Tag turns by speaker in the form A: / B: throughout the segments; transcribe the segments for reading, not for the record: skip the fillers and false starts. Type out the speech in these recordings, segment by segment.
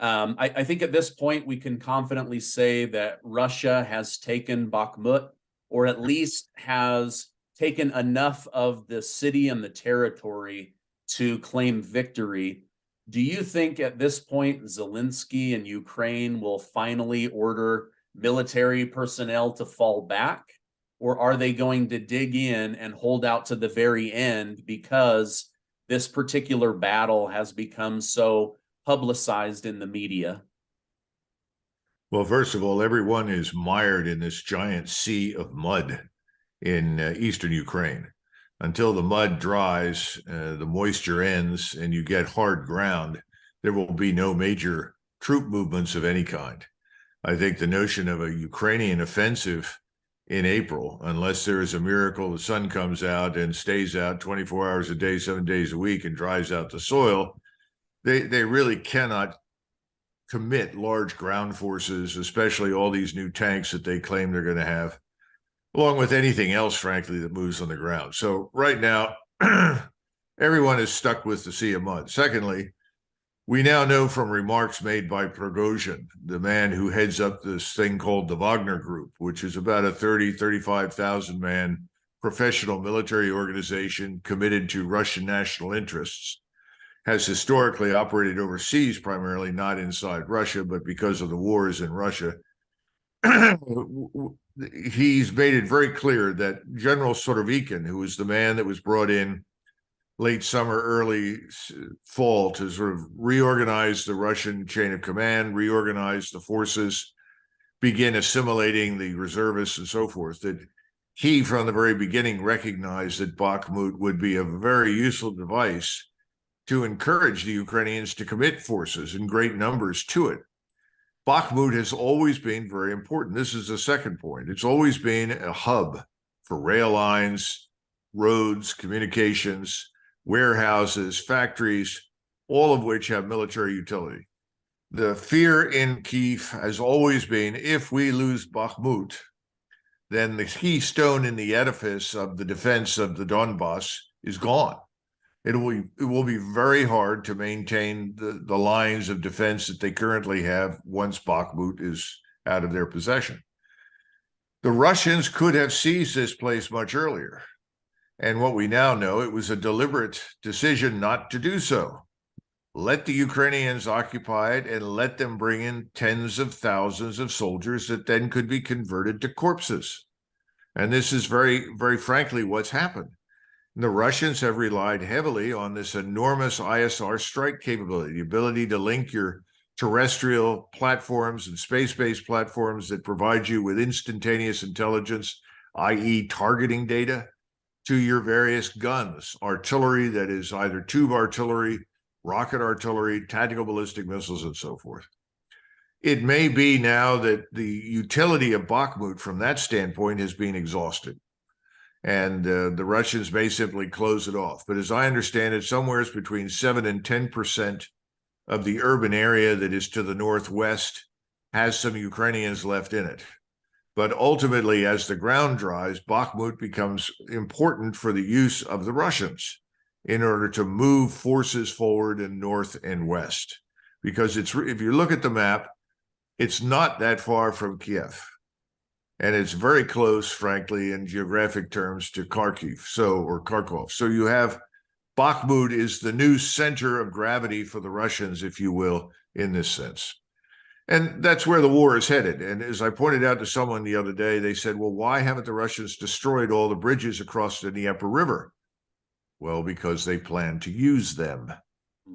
A: I think at this point we can confidently say that Russia has taken Bakhmut, or at least has taken enough of the city and the territory to claim victory. Do you think at this point Zelensky and Ukraine will finally order military personnel to fall back? Or are they going to dig in and hold out to the very end because this particular battle has become so publicized in the media?
B: Well, first of all, everyone is mired in this giant sea of mud in eastern Ukraine. Until the mud dries, the moisture ends, and you get hard ground, there will be no major troop movements of any kind. I think the notion of a Ukrainian offensive in April, unless there is a miracle, the sun comes out and stays out 24 hours a day, 7 days a week, and dries out the soil, they really cannot commit large ground forces, especially all these new tanks that they claim they're going to have, along with anything else, frankly, that moves on the ground. So right now, everyone is stuck with the sea of mud. Secondly, we now know from remarks made by Prigozhin, the man who heads up this thing called the Wagner Group, which is about a 35,000 man professional military organization committed to Russian national interests, has historically operated overseas, primarily not inside Russia, but because of the wars in Russia. He's made it very clear that General Surovikin, who was the man that was brought in late summer, early fall to sort of reorganize the Russian chain of command, reorganize the forces, begin assimilating the reservists and so forth, that he, from the very beginning, recognized that Bakhmut would be a very useful device to encourage the Ukrainians to commit forces in great numbers to it. Bakhmut has always been very important. This is the second point. It's always been a hub for rail lines, roads, communications, warehouses, factories, all of which have military utility. The fear in Kyiv has always been, if we lose Bakhmut, then the keystone in the edifice of the defense of the Donbass is gone. It will be very hard to maintain the lines of defense that they currently have once Bakhmut is out of their possession. The Russians could have seized this place much earlier. And what we now know, it was a deliberate decision not to do so. Let the Ukrainians occupy it and let them bring in tens of thousands of soldiers that then could be converted to corpses. And this is very, very frankly what's happened. The Russians have relied heavily on this enormous ISR strike capability, the ability to link your terrestrial platforms and space-based platforms that provide you with instantaneous intelligence, i.e. targeting data, to your various guns, artillery that is either tube artillery, rocket artillery, tactical ballistic missiles, and so forth. It may be now that the utility of Bakhmut from that standpoint has been exhausted, and the Russians may simply close it off. But as I understand it, somewhere between 7 and 10% of the urban area that is to the northwest has some Ukrainians left in it. But ultimately, as the ground dries, Bakhmut becomes important for the use of the Russians in order to move forces forward in north and west. Because if you look at the map, it's not that far from Kiev. And it's very close, frankly, in geographic terms to Kharkiv, or Kharkov. So you have Bakhmut is the new center of gravity for the Russians, if you will, in this sense. And that's where the war is headed. And as I pointed out to someone the other day, they said, well, why haven't the Russians destroyed all the bridges across the Dnieper River? Well, because they plan to use them,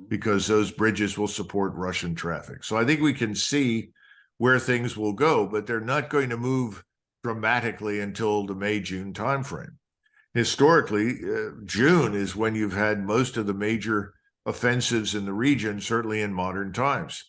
B: because those bridges will support Russian traffic. So I think we can see where things will go, but they're not going to move dramatically until the May-June timeframe. Historically, June is when you've had most of the major offensives in the region, certainly in modern times.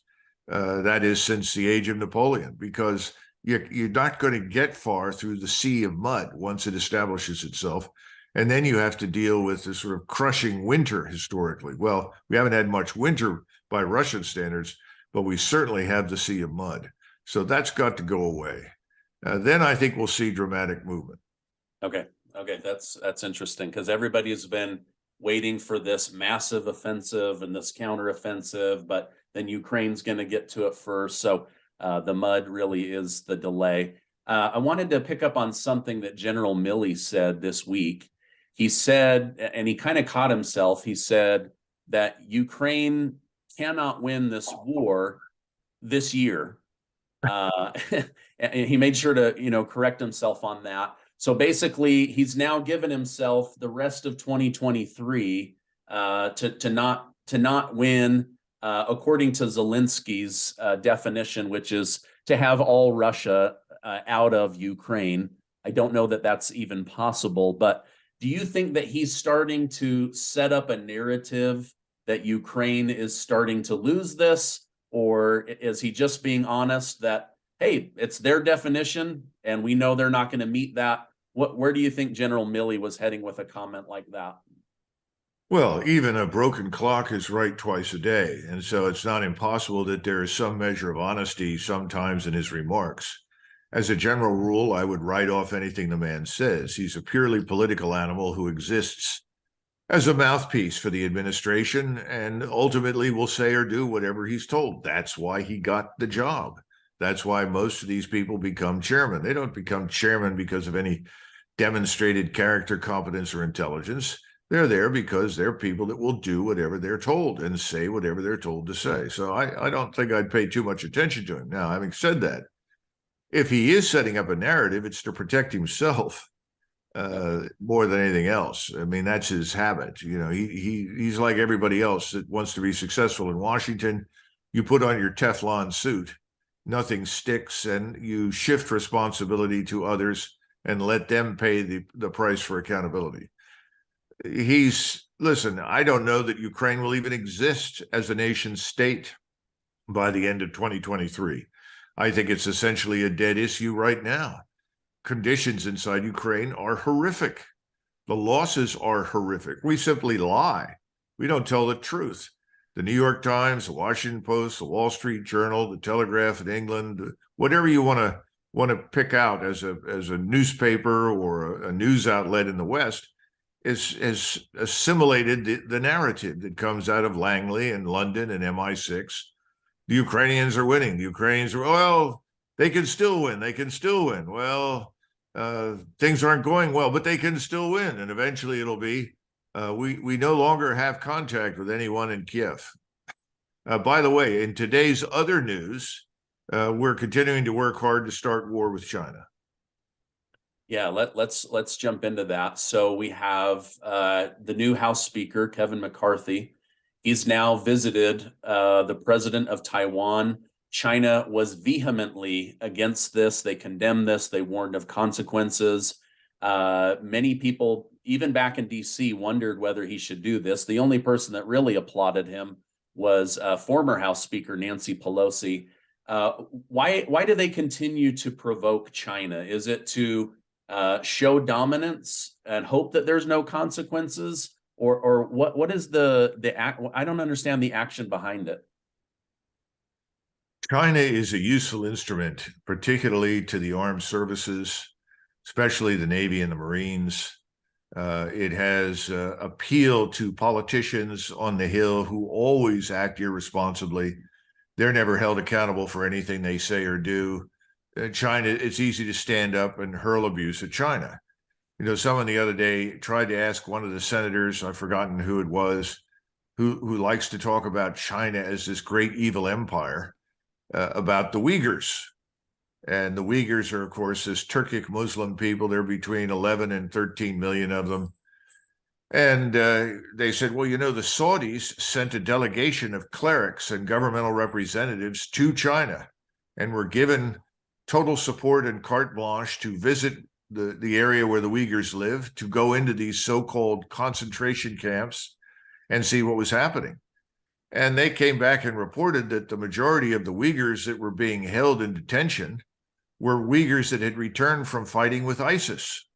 B: That is since the age of Napoleon, because you're not going to get far through the sea of mud once it establishes itself. And then you have to deal with this sort of crushing winter historically. Well, we haven't had much winter by Russian standards, but we certainly have the sea of mud. So that's got to go away. Then I think we'll see dramatic movement.
A: Okay, that's interesting, because everybody has been waiting for this massive offensive and this counteroffensive, but then Ukraine's going to get to it first. So the mud really is the delay. I wanted to pick up on something that General Milley said this week. He said, and he kind of caught himself, he said that Ukraine cannot win this war this year. And he made sure to, correct himself on that. So basically, he's now given himself the rest of 2023 to not win, according to Zelensky's definition, which is to have all Russia out of Ukraine. I don't know that that's even possible, but do you think that he's starting to set up a narrative that Ukraine is starting to lose this? Or is he just being honest that, hey, it's their definition and we know they're not going to meet that? Where do you think General Milley was heading with a comment like that?
B: Well, even a broken clock is right twice a day. And so it's not impossible that there is some measure of honesty sometimes in his remarks. As a general rule, I would write off anything the man says. He's a purely political animal who exists as a mouthpiece for the administration and ultimately will say or do whatever he's told. That's why he got the job. That's why most of these people become chairman. They don't become chairman because of any demonstrated character, competence, or intelligence. They're there because they're people that will do whatever they're told and say whatever they're told to say. So I don't think I'd pay too much attention to him. Now, having said that, if he is setting up a narrative, it's to protect himself more than anything else. I mean, that's his habit. He's like everybody else that wants to be successful in Washington. You put on your Teflon suit, nothing sticks, and you shift responsibility to others and let them pay the price for accountability. Listen, I don't know that Ukraine will even exist as a nation state by the end of 2023. I think it's essentially a dead issue right now. Conditions inside Ukraine are horrific. The losses are horrific. We simply lie. We don't tell the truth. The New York Times, the Washington Post, the Wall Street Journal, the Telegraph in England, whatever you want to pick out as a newspaper or a news outlet in the West, is assimilated the narrative that comes out of Langley and London and MI6. The Ukrainians are winning. The Ukrainians are, well, they can still win. They can still win. Well, things aren't going well, but they can still win. And eventually it'll be, we no longer have contact with anyone in Kiev. By the way, in today's other news, we're continuing to work hard to start war with China.
A: Yeah, let's jump into that. So we have the new House Speaker, Kevin McCarthy. He's now visited the president of Taiwan. China was vehemently against this. They condemned this. They warned of consequences. Many people, even back in DC, wondered whether he should do this. The only person that really applauded him was former House Speaker Nancy Pelosi. Why do they continue to provoke China? Is it to show dominance and hope that there's no consequences? Or what is the act? I don't understand the action behind it.
B: China is a useful instrument, particularly to the armed services, especially the Navy and the Marines. It has appealed to politicians on the Hill who always act irresponsibly. They're never held accountable for anything they say or do. China, it's easy to stand up and hurl abuse at China. Someone the other day tried to ask one of the senators, I've forgotten who it was, who likes to talk about China as this great evil empire, about the Uyghurs. And the Uyghurs are, of course, this Turkic Muslim people. There are between 11 and 13 million of them. And they said, well, the Saudis sent a delegation of clerics and governmental representatives to China and were given total support and carte blanche to visit the area where the Uyghurs live, to go into these so-called concentration camps and see what was happening. And they came back and reported that the majority of the Uyghurs that were being held in detention were Uyghurs that had returned from fighting with ISIS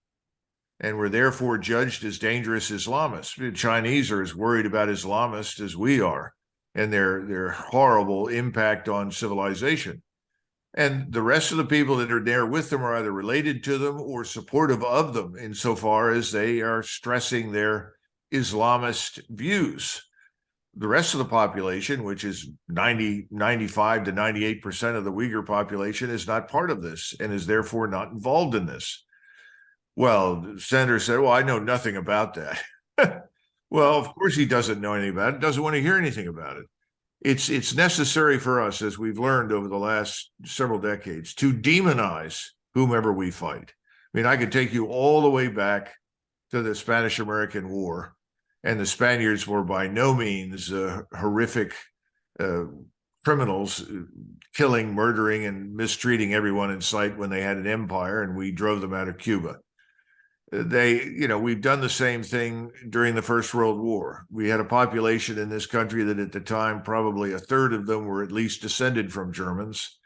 B: and were therefore judged as dangerous Islamists. The Chinese are as worried about Islamists as we are and their horrible impact on civilization. And the rest of the people that are there with them are either related to them or supportive of them insofar as they are stressing their Islamist views. the rest of the population, which is 95 to 98% of the Uyghur population, is not part of this and is therefore not involved in this. Well, the senator said, well, I know nothing about that. Well, of course he doesn't know anything about it, doesn't want to hear anything about it. It's necessary for us, as we've learned over the last several decades, to demonize whomever we fight. I mean, I could take you all the way back to the Spanish-American War, and the Spaniards were by no means horrific criminals, killing, murdering, and mistreating everyone in sight when they had an empire, and we drove them out of Cuba. We've done the same thing during the First World War. We had a population in this country that at the time, probably a third of them were at least descended from Germans.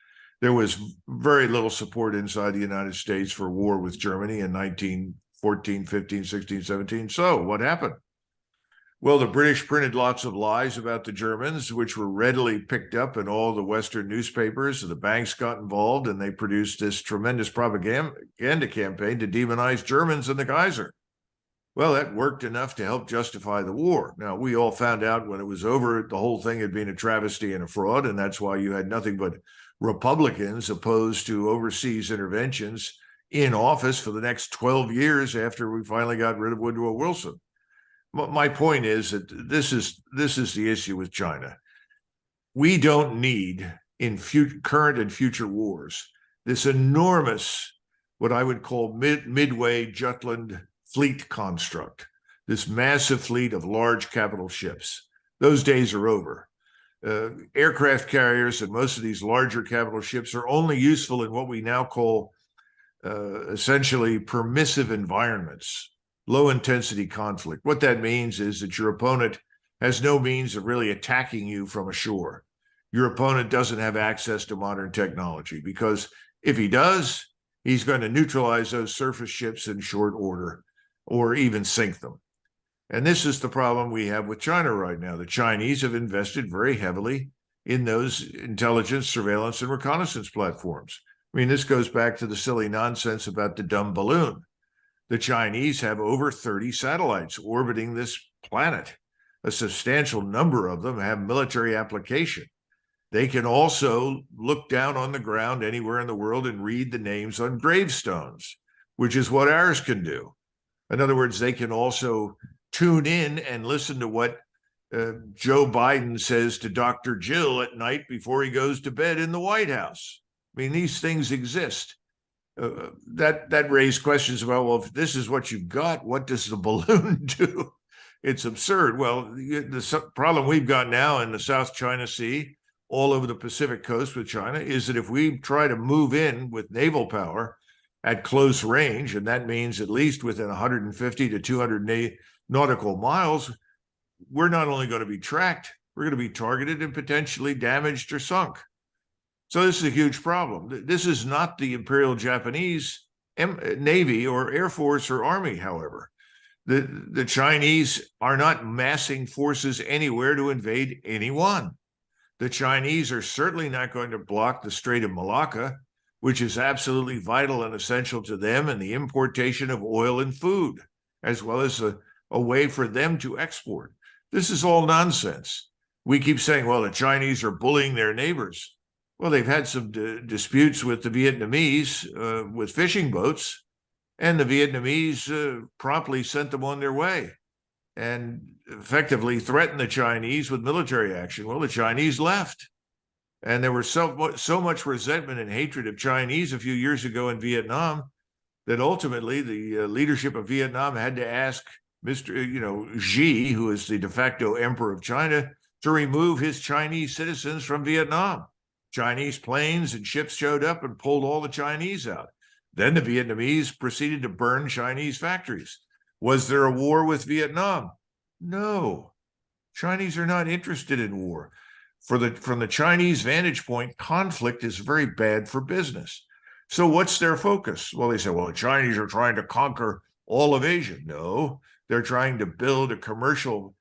B: There was very little support inside the United States for war with Germany in 1914, 15, 16, 17. So what happened? Well, the British printed lots of lies about the Germans, which were readily picked up in all the Western newspapers. The banks got involved, and they produced this tremendous propaganda campaign to demonize Germans and the Kaiser. Well, that worked enough to help justify the war. Now, we all found out when it was over, the whole thing had been a travesty and a fraud, and that's why you had nothing but Republicans opposed to overseas interventions in office for the next 12 years after we finally got rid of Woodrow Wilson. My point is that this is the issue with China. We don't need, in current and future wars, this enormous, what I would call midway Jutland fleet construct, this massive fleet of large capital ships. Those days are over. Aircraft carriers and most of these larger capital ships are only useful in what we now call essentially permissive environments. Low-intensity conflict. What that means is that your opponent has no means of really attacking you from ashore. Your opponent doesn't have access to modern technology, because if he does, he's going to neutralize those surface ships in short order or even sink them. And this is the problem we have with China right now. The Chinese have invested very heavily in those intelligence, surveillance, and reconnaissance platforms. I mean, this goes back to the silly nonsense about the dumb balloon. The Chinese have over 30 satellites orbiting this planet. A substantial number of them have military application. They can also look down on the ground anywhere in the world and read the names on gravestones, which is what ours can do. In other words, they can also tune in and listen to what Joe Biden says to Dr. Jill at night before he goes to bed in the White House. I mean, these things exist. That raised questions about, well, if this is what you've got, what does the balloon do? It's absurd. Well, the problem we've got now in the South China Sea, all over the Pacific coast with China, is that if we try to move in with naval power at close range, and that means at least within 150 to 200 nautical miles, we're not only going to be tracked, we're going to be targeted and potentially damaged or sunk. So this is a huge problem. This is not the Imperial Japanese Navy or Air Force or Army, however. The Chinese are not massing forces anywhere to invade anyone. The Chinese are certainly not going to block the Strait of Malacca, which is absolutely vital and essential to them and the importation of oil and food, as well as a way for them to export. This is all nonsense. We keep saying, well, the Chinese are bullying their neighbors. Well, they've had some disputes with the Vietnamese with fishing boats, and the Vietnamese promptly sent them on their way and effectively threatened the Chinese with military action. Well, the Chinese left. And there was so much resentment and hatred of Chinese a few years ago in Vietnam that ultimately the leadership of Vietnam had to ask Mr. Xi, who is the de facto emperor of China, to remove his Chinese citizens from Vietnam. Chinese planes and ships showed up and pulled all the Chinese out. Then the Vietnamese proceeded to burn Chinese factories. Was there a war with Vietnam? No. Chinese are not interested in war. From the Chinese vantage point, conflict is very bad for business. So what's their focus? Well, they say, well, the Chinese are trying to conquer all of Asia. No, they're trying to build a commercial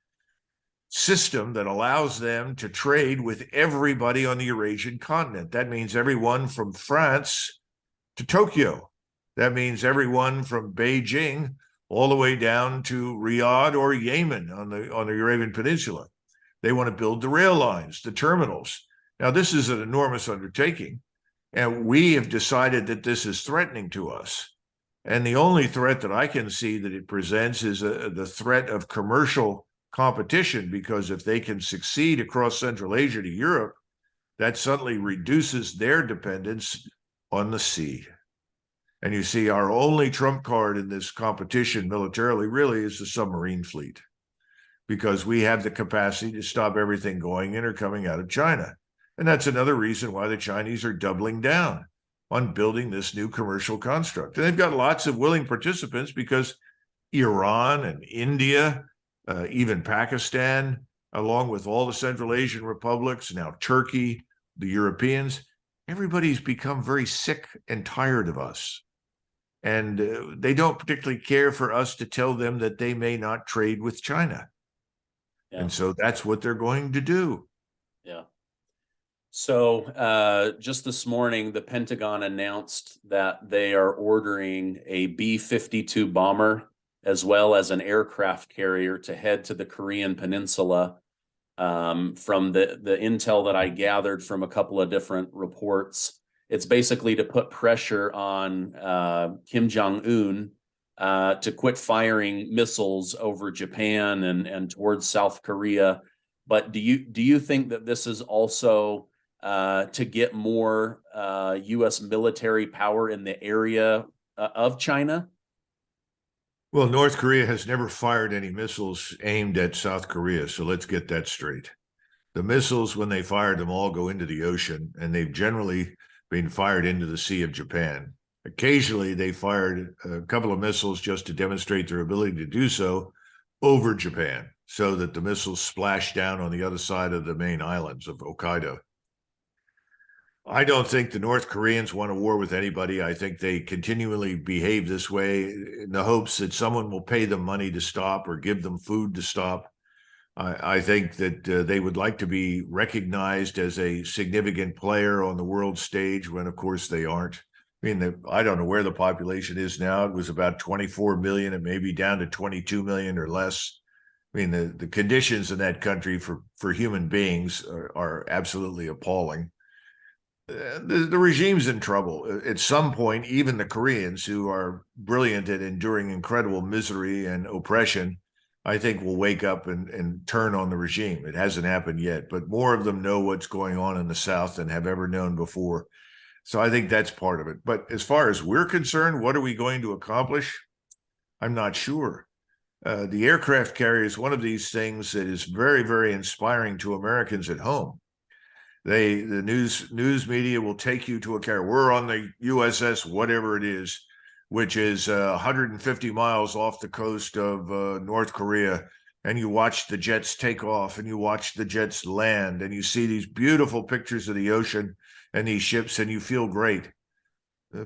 B: system that allows them to trade with everybody on the Eurasian continent. That means everyone from France to Tokyo. That means everyone from Beijing all the way down to Riyadh or Yemen on the Arabian Peninsula. They want to build the rail lines, the terminals. Now, this is an enormous undertaking, and we have decided that this is threatening to us. And the only threat that I can see that it presents is the threat of commercial competition, because if they can succeed across Central Asia to Europe, that suddenly reduces their dependence on the sea. And you see, our only trump card in this competition militarily really is the submarine fleet, because we have the capacity to stop everything going in or coming out of China. And that's another reason why the Chinese are doubling down on building this new commercial construct. And they've got lots of willing participants, because Iran and India, even Pakistan, along with all the Central Asian republics, now Turkey, the Europeans, everybody's become very sick and tired of us. And they don't particularly care for us to tell them that they may not trade with China. Yeah. And so that's what they're going to do.
A: Yeah. So just this morning, the Pentagon announced that they are ordering a B-52 bomber as well as an aircraft carrier to head to the Korean Peninsula. From the intel that I gathered from a couple of different reports, it's basically to put pressure on Kim Jong-un to quit firing missiles over Japan and towards South Korea. But do you think that this is also to get more U.S. military power in the area of China?
B: Well, North Korea has never fired any missiles aimed at South Korea, so let's get that straight. The missiles, when they fired them, all go into the ocean, and they've generally been fired into the Sea of Japan. Occasionally, they fired a couple of missiles just to demonstrate their ability to do so over Japan, so that the missiles splash down on the other side of the main islands of Hokkaido. I don't think the North Koreans want a war with anybody. I think they continually behave this way in the hopes that someone will pay them money to stop or give them food to stop. I think that they would like to be recognized as a significant player on the world stage, when, of course, they aren't. I mean, I don't know where the population is now. It was about 24 million. It may be down to 22 million or less. I mean, the conditions in that country for human beings are absolutely appalling. The regime's in trouble. At some point, even the Koreans, who are brilliant at enduring incredible misery and oppression, I think will wake up and turn on the regime. It hasn't happened yet, but more of them know what's going on in the South than have ever known before. So I think that's part of it. But as far as we're concerned, what are we going to accomplish? I'm not sure. The aircraft carrier is one of these things that is very, very inspiring to Americans at home. The news media will take you to a carrier. We're on the USS whatever it is, which is 150 miles off the coast of North Korea, and you watch the jets take off and you watch the jets land and you see these beautiful pictures of the ocean and these ships, and you feel great.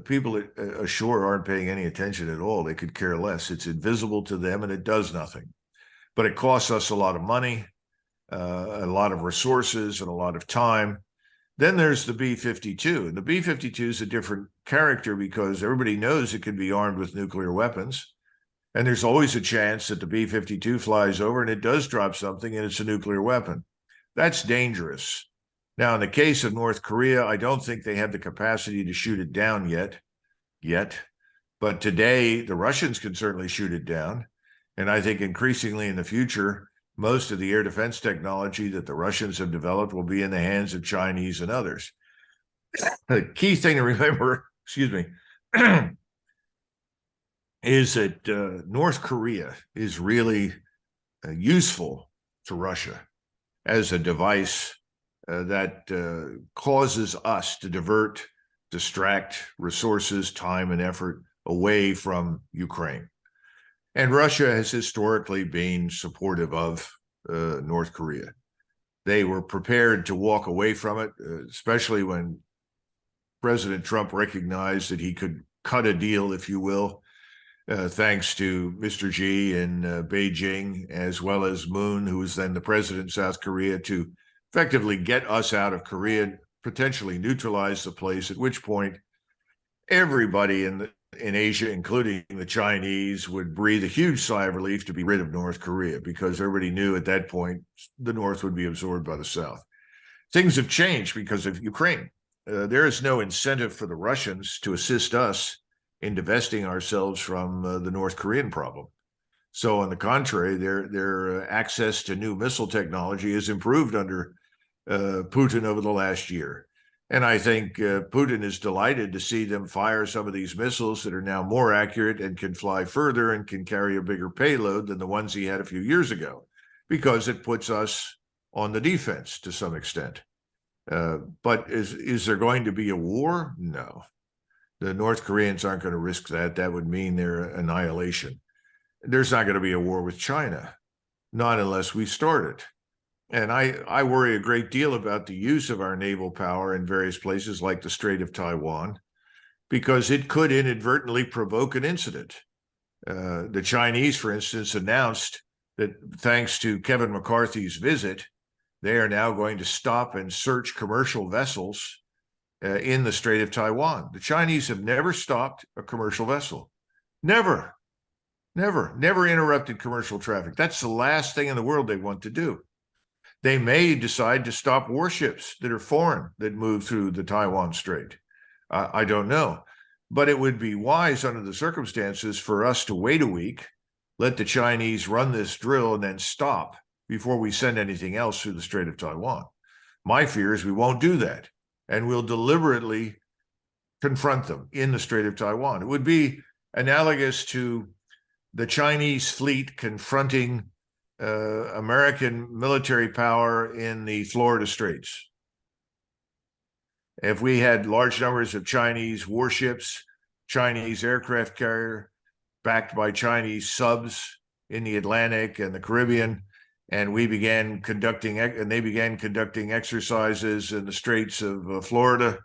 B: People ashore aren't paying any attention at all. They could care less. It's invisible to them and it does nothing. But it costs us a lot of money, a lot of resources, and a lot of time. Then there's the B-52. And the B-52 is a different character because everybody knows it can be armed with nuclear weapons. And there's always a chance that the B-52 flies over and it does drop something and it's a nuclear weapon. That's dangerous. Now, in the case of North Korea, I don't think they have the capacity to shoot it down yet. But today, the Russians can certainly shoot it down. And I think increasingly in the future, most of the air defense technology that the Russians have developed will be in the hands of Chinese and others. The key thing to remember, is that North Korea is really useful to Russia as a device that causes us to divert, distract resources, time, and effort away from Ukraine. And Russia has historically been supportive of North Korea. They were prepared to walk away from it, especially when President Trump recognized that he could cut a deal, if you will, thanks to Mr. Xi in Beijing, as well as Moon, who was then the president of South Korea, to effectively get us out of Korea, potentially neutralize the place, at which point everybody in in Asia, including the Chinese, would breathe a huge sigh of relief to be rid of North Korea, because everybody knew at that point the North would be absorbed by the South. Things have changed because of Ukraine. There is no incentive for the Russians to assist us in divesting ourselves from the North Korean problem. So on the contrary, their access to new missile technology has improved under Putin over the last year. And I think Putin is delighted to see them fire some of these missiles that are now more accurate and can fly further and can carry a bigger payload than the ones he had a few years ago, because it puts us on the defense to some extent. But is there going to be a war? No. The North Koreans aren't going to risk that. That would mean their annihilation. There's not going to be a war with China, not unless we start it. And I worry a great deal about the use of our naval power in various places like the Strait of Taiwan, because it could inadvertently provoke an incident. The Chinese, for instance, announced that thanks to Kevin McCarthy's visit, they are now going to stop and search commercial vessels in the Strait of Taiwan. The Chinese have never stopped a commercial vessel. Never interrupted commercial traffic. That's the last thing in the world they want to do. They may decide to stop warships that are foreign that move through the Taiwan Strait. I don't know. But it would be wise under the circumstances for us to wait a week, let the Chinese run this drill, and then stop before we send anything else through the Strait of Taiwan. My fear is we won't do that, and we'll deliberately confront them in the Strait of Taiwan. It would be analogous to the Chinese fleet confronting American military power in the Florida Straits. If we had large numbers of Chinese warships, Chinese aircraft carrier backed by Chinese subs in the Atlantic and the Caribbean, and they began conducting exercises in the Straits of Florida,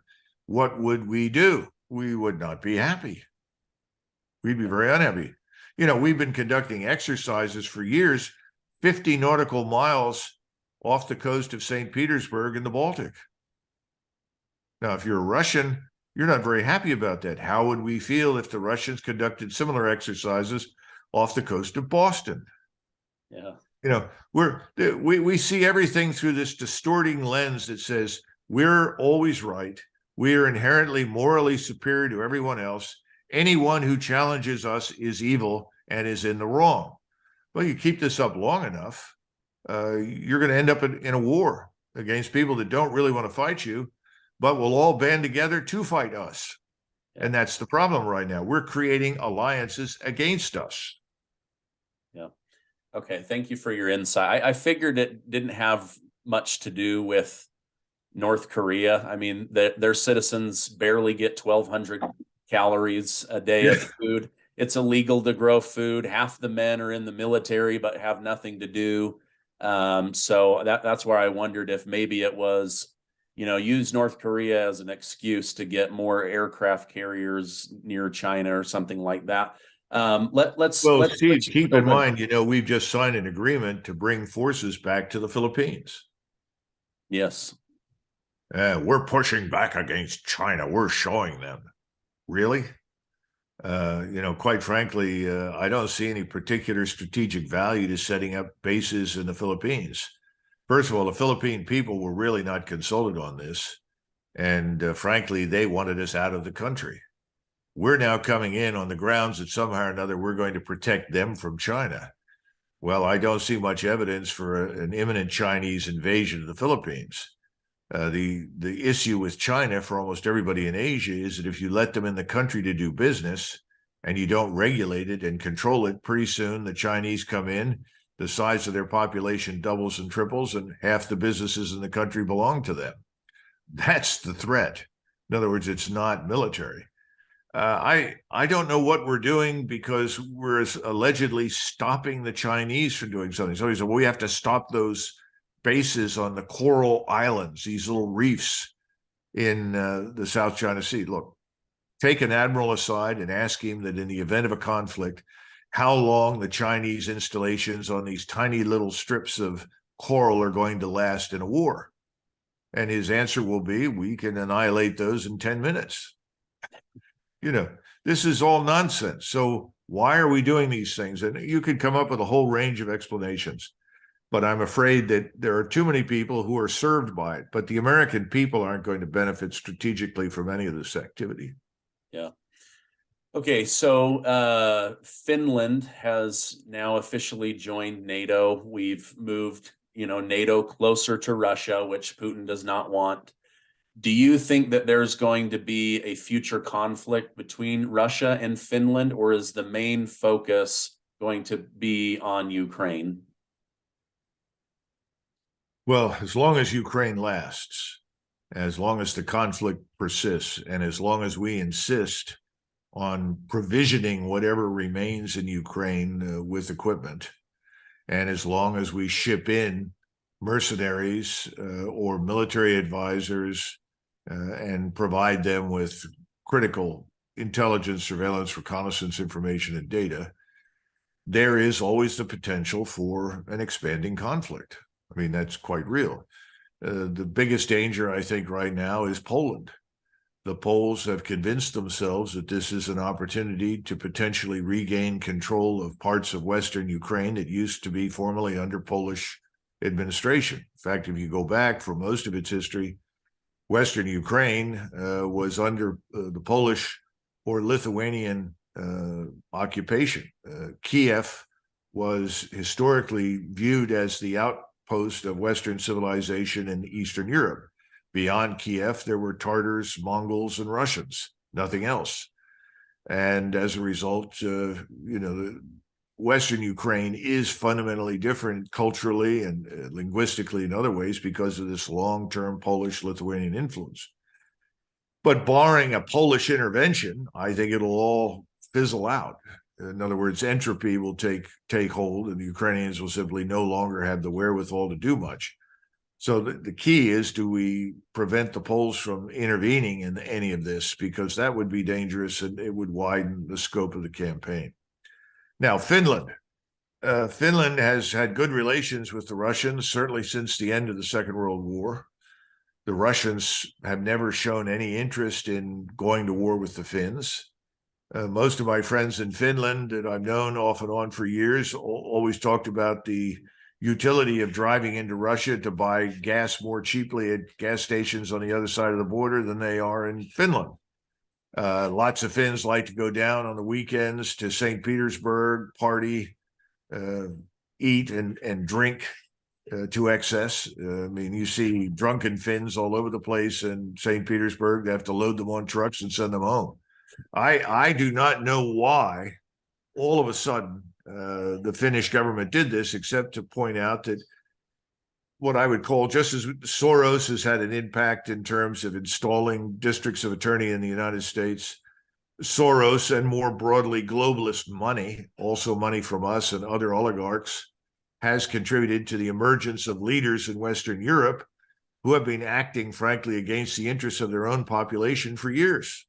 B: what would we do? We would not be happy. We'd be very unhappy. You know, we've been conducting exercises for years, 50 nautical miles off the coast of St. Petersburg in the Baltic. Now, if you're a Russian, you're not very happy about that. How would we feel if the Russians conducted similar exercises off the coast of Boston?
A: Yeah.
B: You know, we see everything through this distorting lens that says we're always right. We are inherently morally superior to everyone else. Anyone who challenges us is evil and is in the wrong. Well, you keep this up long enough, you're going to end up in a war against people that don't really want to fight you, but will all band together to fight us. Yeah. And that's the problem right now. We're creating alliances against us.
A: Yeah. Okay. Thank you for your insight. I figured it didn't have much to do with North Korea. I mean, their citizens barely get 1,200 calories a day of food. It's illegal to grow food. Half the men are in the military but have nothing to do. So that's where I wondered if maybe it was, use North Korea as an excuse to get more aircraft carriers near China or something like that. Let's
B: keep in mind, we've just signed an agreement to bring forces back to the Philippines.
A: Yes.
B: We're pushing back against China. We're showing them. Really? Quite frankly, I don't see any particular strategic value to setting up bases in the Philippines. First of all, the Philippine people were really not consulted on this. And frankly, they wanted us out of the country. We're now coming in on the grounds that somehow or another we're going to protect them from China. Well, I don't see much evidence for an imminent Chinese invasion of the Philippines. The issue with China for almost everybody in Asia is that if you let them in the country to do business and you don't regulate it and control it, pretty soon the Chinese come in, the size of their population doubles and triples, and half the businesses in the country belong to them. That's the threat. In other words, it's not military. I don't know what we're doing because we're allegedly stopping the Chinese from doing something. So he said, well, we have to stop those bases on the coral islands, these little reefs in the South China Sea. Look, take an admiral aside and ask him that in the event of a conflict, how long the Chinese installations on these tiny little strips of coral are going to last in a war. And his answer will be, we can annihilate those in 10 minutes. This is all nonsense. So why are we doing these things? And you could come up with a whole range of explanations, but I'm afraid that there are too many people who are served by it. But the American people aren't going to benefit strategically from any of this activity.
A: Yeah. Okay, so Finland has now officially joined NATO. We've moved, NATO closer to Russia, which Putin does not want. Do you think that there's going to be a future conflict between Russia and Finland, or is the main focus going to be on Ukraine?
B: Well, as long as Ukraine lasts, as long as the conflict persists, and as long as we insist on provisioning whatever remains in Ukraine with equipment, and as long as we ship in mercenaries or military advisors and provide them with critical intelligence, surveillance, reconnaissance information, and data, there is always the potential for an expanding conflict. I mean, that's quite real. The biggest danger, I think, right now is Poland. The Poles have convinced themselves that this is an opportunity to potentially regain control of parts of Western Ukraine that used to be formerly under Polish administration. In fact, if you go back for most of its history, Western Ukraine was under the Polish or Lithuanian occupation. Kiev was historically viewed as the outpost of Western civilization in Eastern Europe. Beyond Kiev, there were Tatars, Mongols, and Russians, nothing else. And as a result, Western Ukraine is fundamentally different culturally and linguistically in other ways because of this long-term Polish-Lithuanian influence. But barring a Polish intervention, I think it'll all fizzle out. In other words, entropy will take hold, and the Ukrainians will simply no longer have the wherewithal to do much. So the key is, do we prevent the Poles from intervening in any of this? Because that would be dangerous and it would widen the scope of the campaign. Now, Finland. Finland has had good relations with the Russians, certainly since the end of the Second World War. The Russians have never shown any interest in going to war with the Finns. Most of my friends in Finland that I've known off and on for years always talked about the utility of driving into Russia to buy gas more cheaply at gas stations on the other side of the border than they are in Finland. Lots of Finns like to go down on the weekends to St. Petersburg, party, eat and drink to excess. I mean, you see drunken Finns all over the place in St. Petersburg. They have to load them on trucks and send them home. I do not know why all of a sudden the Finnish government did this, except to point out that what I would call, just as Soros has had an impact in terms of installing districts of attorney in the United States, Soros and more broadly globalist money, also money from us and other oligarchs, has contributed to the emergence of leaders in Western Europe who have been acting, frankly, against the interests of their own population for years.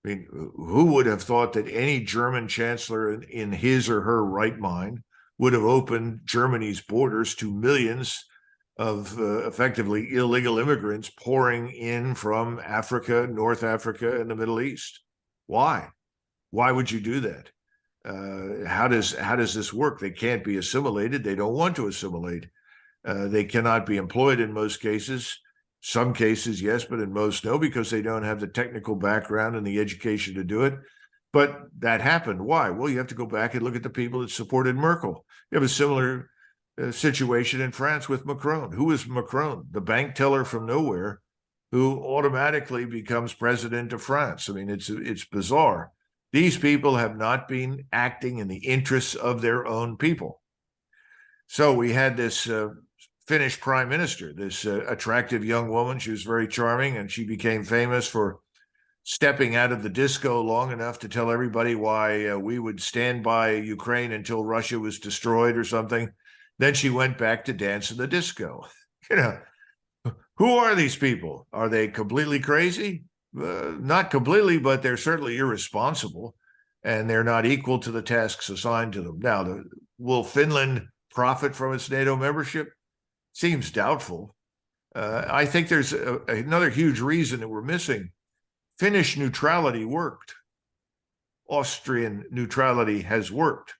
B: I mean, who would have thought that any German chancellor in his or her right mind would have opened Germany's borders to millions of effectively illegal immigrants pouring in from Africa, North Africa, and the Middle East? Why? Why would you do that? How does this work? They can't be assimilated. They don't want to assimilate. They cannot be employed in most cases. Some cases, yes, but in most, no, because they don't have the technical background and the education to do it. But that happened. Why? Well, you have to go back and look at the people that supported Merkel. You have a similar situation in France with Macron. Who is Macron? The bank teller from nowhere who automatically becomes president of France. I mean, it's bizarre. These people have not been acting in the interests of their own people. So we had this Finnish prime minister, this attractive young woman. She was very charming, and she became famous for stepping out of the disco long enough to tell everybody why we would stand by Ukraine until Russia was destroyed or something. Then she went back to dance in the disco. Who are these people? Are they completely crazy? Not completely, but they're certainly irresponsible, and they're not equal to the tasks assigned to them. Now, will Finland profit from its NATO membership? Seems doubtful. I think there's another huge reason that we're missing. Finnish neutrality worked. Austrian neutrality has worked.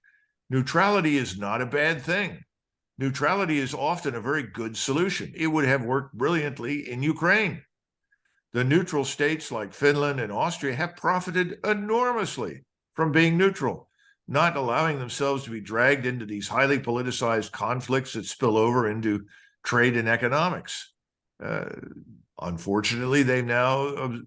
B: Neutrality is not a bad thing. Neutrality is often a very good solution. It would have worked brilliantly in Ukraine. The neutral states like Finland and Austria have profited enormously from being neutral, not allowing themselves to be dragged into these highly politicized conflicts that spill over into trade and economics. Unfortunately, they've now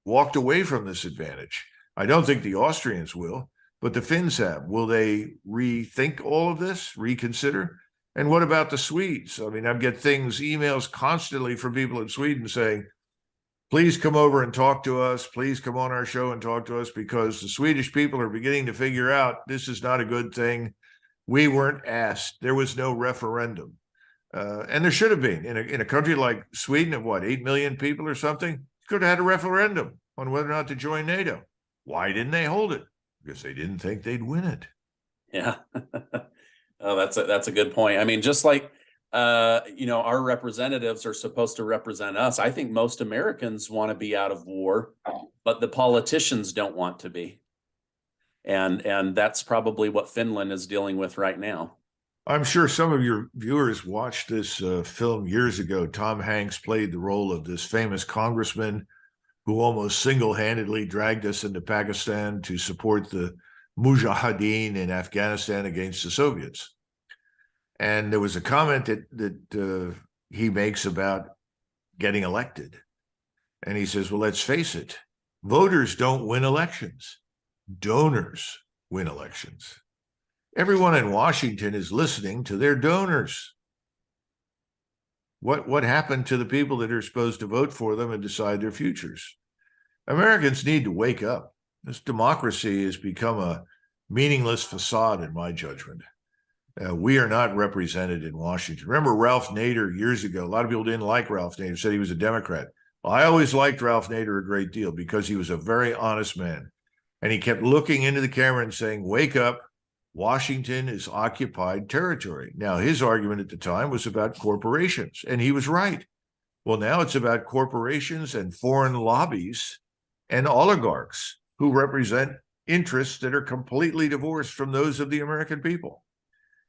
B: walked away from this advantage. I don't think the Austrians will, but the Finns have. Will they rethink all of this, reconsider? And what about the Swedes? I mean, I get emails constantly from people in Sweden saying, please come over and talk to us. Please come on our show and talk to us, because the Swedish people are beginning to figure out this is not a good thing. We weren't asked. There was no referendum. And there should have been. In a country like Sweden of 8 million people or something, could have had a referendum on whether or not to join NATO. Why didn't they hold it? Because they didn't think they'd win it.
A: Yeah. Oh, that's a good point. I mean, just like our representatives are supposed to represent us. I think most Americans want to be out of war, but the politicians don't want to be. And that's probably what Finland is dealing with right now.
B: I'm sure some of your viewers watched this film years ago. Tom Hanks played the role of this famous congressman who almost single-handedly dragged us into Pakistan to support the Mujahideen in Afghanistan against the Soviets. And there was a comment that he makes about getting elected. And he says, well, let's face it, voters don't win elections. Donors win elections. Everyone in Washington is listening to their donors. What happened to the people that are supposed to vote for them and decide their futures? Americans need to wake up. This democracy has become a meaningless facade, in my judgment. We are not represented in Washington. Remember Ralph Nader years ago? A lot of people didn't like Ralph Nader, said he was a Democrat. Well, I always liked Ralph Nader a great deal because he was a very honest man. And he kept looking into the camera and saying, wake up, Washington is occupied territory. Now, his argument at the time was about corporations, and he was right. Well, now it's about corporations and foreign lobbies and oligarchs who represent interests that are completely divorced from those of the American people.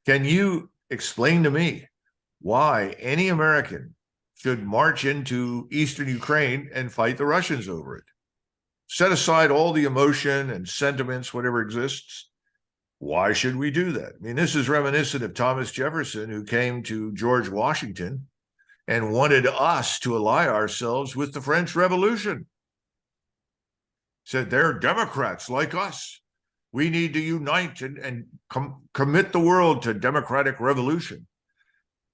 B: Can you explain to me why any American should march into eastern Ukraine and fight the Russians over it? Set aside all the emotion and sentiments, whatever exists. Why should we do that? I mean, this is reminiscent of Thomas Jefferson, who came to George Washington and wanted us to ally ourselves with the French Revolution. Said they're Democrats like us. We need to unite and commit the world to democratic revolution.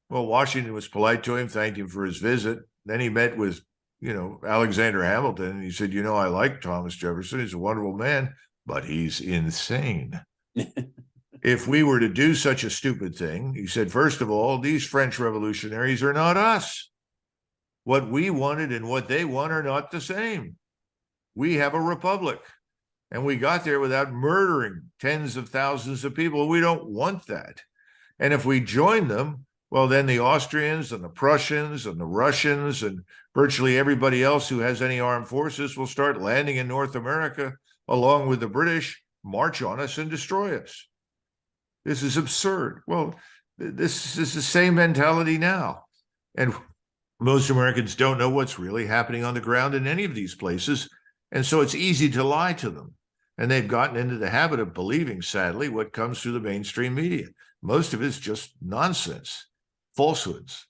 B: Well, Washington was polite to him, thanked him for his visit. Then he met with, Alexander Hamilton, and he said, I like Thomas Jefferson. He's a wonderful man, but he's insane. If we were to do such a stupid thing, he said, first of all, these French revolutionaries are not us. What we wanted and what they want are not the same. We have a republic, and we got there without murdering tens of thousands of people. We don't want that. And if we join them, well, then the Austrians and the Prussians and the Russians and virtually everybody else who has any armed forces will start landing in North America along with the British, march on us and destroy us. This is absurd. Well, this is the same mentality now. And most Americans don't know what's really happening on the ground in any of these places. And so it's easy to lie to them. And they've gotten into the habit of believing, sadly, what comes through the mainstream media. Most of it's just nonsense, falsehoods.